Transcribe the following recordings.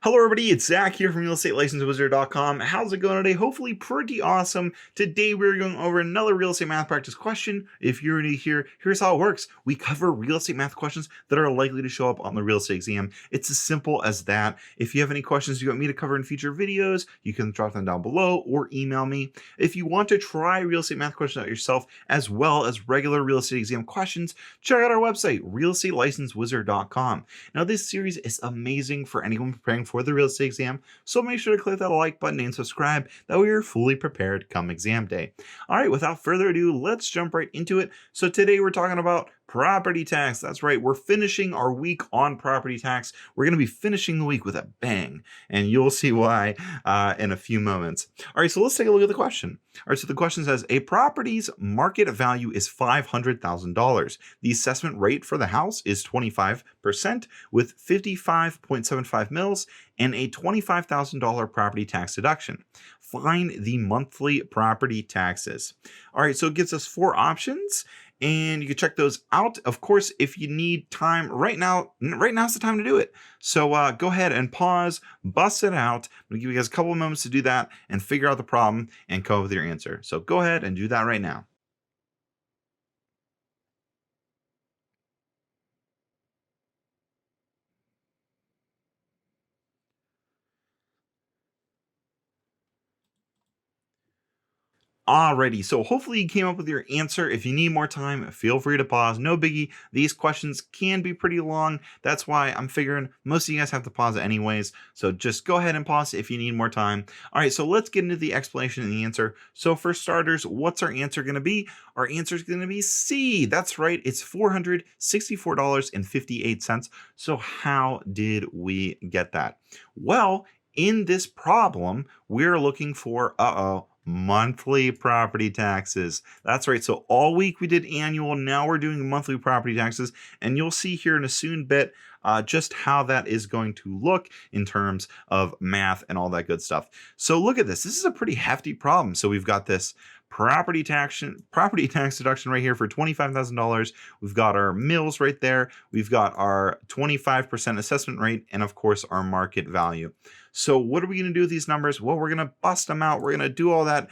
Hello everybody, it's Zach here from realestatelicensewizard.com. How's it going today? Hopefully pretty awesome. Today we're going over another real estate math practice question. If you're new here, here's how it works. We cover real estate math questions that are likely to show up on the real estate exam. It's as simple as that. If you have any questions you want me to cover in future videos, you can drop them down below or email me. If you want to try real estate math questions out yourself, as well as regular real estate exam questions, check out our website, realestatelicensewizard.com. Now this series is amazing for anyone preparing for the real estate exam, so make sure to click that like button and subscribe. That way you're fully prepared come exam day. All right, without further ado, let's jump right into it. So today we're talking about property tax. That's right, we're finishing our week on property tax. We're going to be finishing the week with a bang, and you'll see why in a few moments. All right, so let's take a look at the question. All right, so the question says, a property's market value is $500,000. The assessment rate for the house is 25% with 55.75 mils and a $25,000 property tax deduction. Find the monthly property taxes. All right, so it gives us four options, and you can check those out. Of course, if you need time right now's the time to do it. So go ahead and pause, bust it out. I'm gonna give you guys a couple of moments to do that and figure out the problem and come up with your answer. So go ahead and do that right now. Alrighty, so hopefully you came up with your answer. If you need more time, feel free to pause. No biggie. These questions can be pretty long. That's why I'm figuring most of you guys have to pause it anyways. So just go ahead and pause if you need more time. All right, so let's get into the explanation and the answer. So for starters, what's our answer going to be? Our answer is going to be C. That's right. It's $464.58. So how did we get that? Well, in this problem, we're looking for, monthly property taxes. That's right. So all week we did annual. Now we're doing monthly property taxes. And you'll see here in a soon bit just how that is going to look in terms of math and all that good stuff. So look at this. This is a pretty hefty problem. So we've got this property tax deduction right here for $25,000. We've got our mills right there. We've got our 25% assessment rate, and of course our market value. So what are we going to do with these numbers? Well, we're going to bust them out. We're going to do all that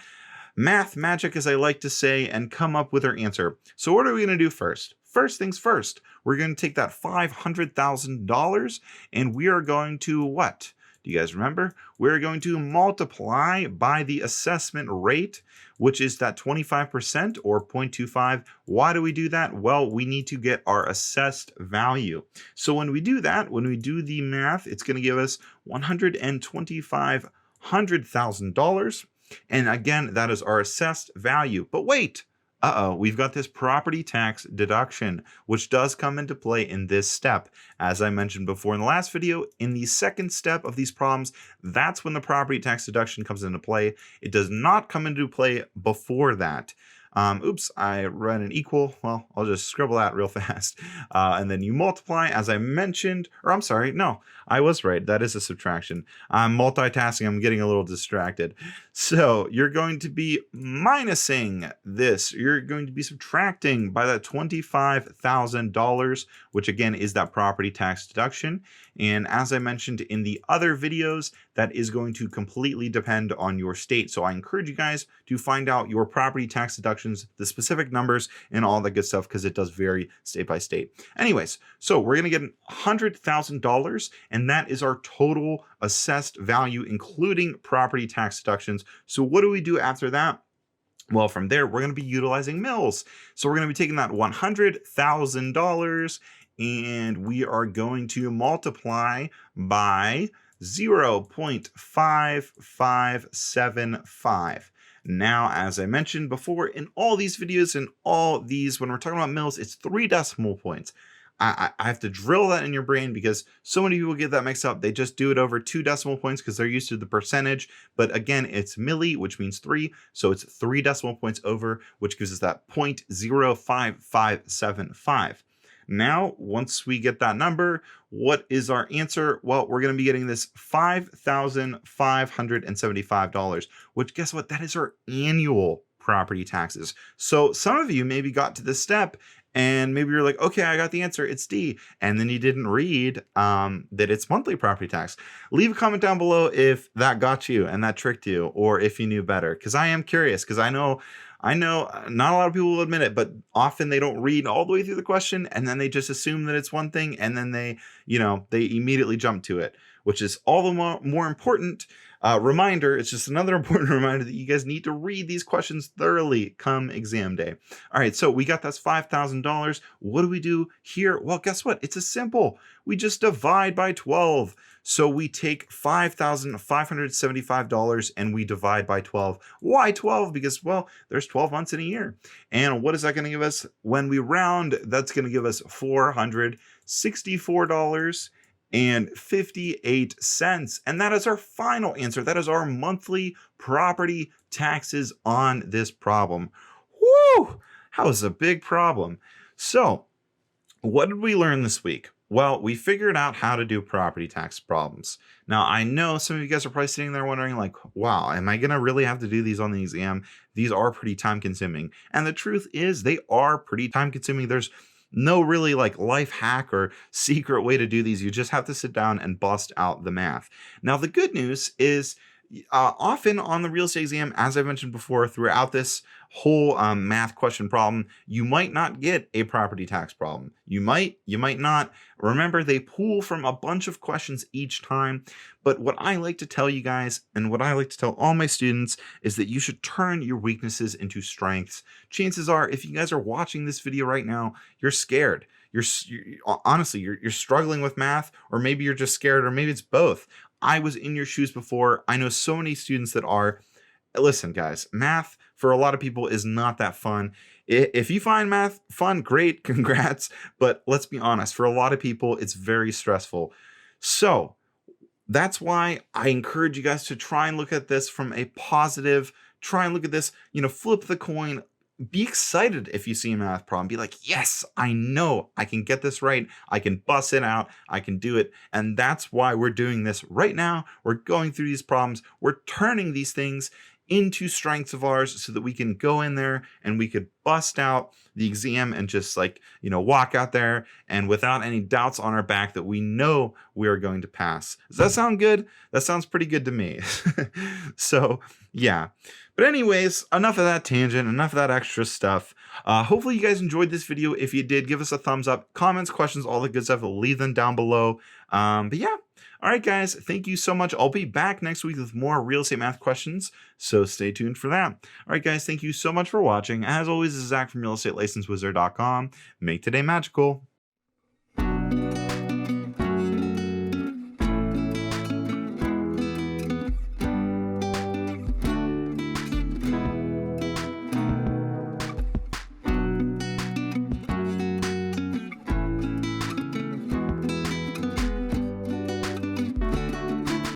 math magic, as I like to say, and come up with our answer. So what are we going to do first? First things first, we're going to take that $500,000 and we are going to what? Do you guys remember? We're going to multiply by the assessment rate, which is that 25% or 0.25. Why do we do that? Well, we need to get our assessed value. So when we do that, when we do the math, it's going to give us $125,000. And again, that is our assessed value. But wait, we've got this property tax deduction, which does come into play in this step. As I mentioned before in the last video, in the second step of these problems, that's when the property tax deduction comes into play. It does not come into play before that. Oops, I ran an equal. Well, I'll just scribble that real fast. And then you multiply, as I mentioned, or I'm sorry, no, I was right. That is a subtraction. I'm multitasking. I'm getting a little distracted. So you're going to be minusing this. You're going to be subtracting by that $25,000, which again is that property tax deduction. And as I mentioned in the other videos, that is going to completely depend on your state. So I encourage you guys to find out your property tax deductions, the specific numbers, and all that good stuff, because it does vary state by state. Anyways, so we're going to get $100,000, and that is our total assessed value, including property tax deductions. So what do we do after that? Well, from there, we're going to be utilizing mills. So we're going to be taking that $100,000 and we are going to multiply by 0.5575. Now, as I mentioned before, in all these videos and all these, when we're talking about mills, it's 3 decimal points. I have to drill that in your brain because so many people get that mixed up. They just do it over 2 decimal points because they're used to the percentage. But again, it's milli, which means 3. So it's 3 decimal points over, which gives us that 0.05575. Now, once we get that number, what is our answer? Well, we're going to be getting this $5,575, which guess what? That is our annual property taxes. So some of you maybe got to this step and maybe you're like, okay, I got the answer, it's D, and then you didn't read that it's monthly property tax. Leave a comment down below if that got you and that tricked you, or if you knew better, because I am curious, because I know not a lot of people will admit it, but often they don't read all the way through the question, and then they just assume that it's one thing, and then they immediately jump to it, which is all the more important reminder. It's just another important reminder that you guys need to read these questions thoroughly come exam day. All right, so we got that's $5,000. What do we do here? Well, guess what? It's a simple. We just divide by 12. So we take $5,575 and we divide by 12. Why 12? Because, well, there's 12 months in a year. And what is that going to give us? When we round, that's going to give us $464.58. And that is our final answer. That is our monthly property taxes on this problem. Woo! That was a big problem. So, what did we learn this week? Well, we figured out how to do property tax problems. Now, I know some of you guys are probably sitting there wondering, like, wow, am I going to really have to do these on the exam? These are pretty time consuming. And the truth is, they are pretty time consuming. There's no really like life hack or secret way to do these. You just have to sit down and bust out the math. Now, the good news is often on the real estate exam, as I mentioned before, throughout this whole math question problem, you might not get a property tax problem. You might not. Remember, they pull from a bunch of questions each time. But what I like to tell you guys, and what I like to tell all my students, is that you should turn your weaknesses into strengths. Chances are, if you guys are watching this video right now, you're scared. You're honestly, you're struggling with math, or maybe you're just scared, or maybe it's both. I was in your shoes before. I know so many students that are. Listen, guys, math for a lot of people is not that fun. If you find math fun, great, congrats. But let's be honest, for a lot of people, it's very stressful. So that's why I encourage you guys to try and look at this from a positive, try and look at this, flip the coin. Be excited if you see a math problem. Be like, yes, I know I can get this right. I can bust it out. I can do it. And that's why we're doing this right now. We're going through these problems. We're turning these things into strengths of ours so that we can go in there and we could bust out the exam and just walk out there and without any doubts on our back that we know we are going to pass. Does that sound good? That sounds pretty good to me. So yeah. But anyways, enough of that tangent, enough of that extra stuff. Hopefully you guys enjoyed this video. If you did, give us a thumbs up, comments, questions, all the good stuff. Leave them down below. But yeah. All right, guys, thank you so much. I'll be back next week with more real estate math questions, so stay tuned for that. All right, guys, thank you so much for watching. As always, this is Zach from RealEstateLicenseWizard.com. Make today magical.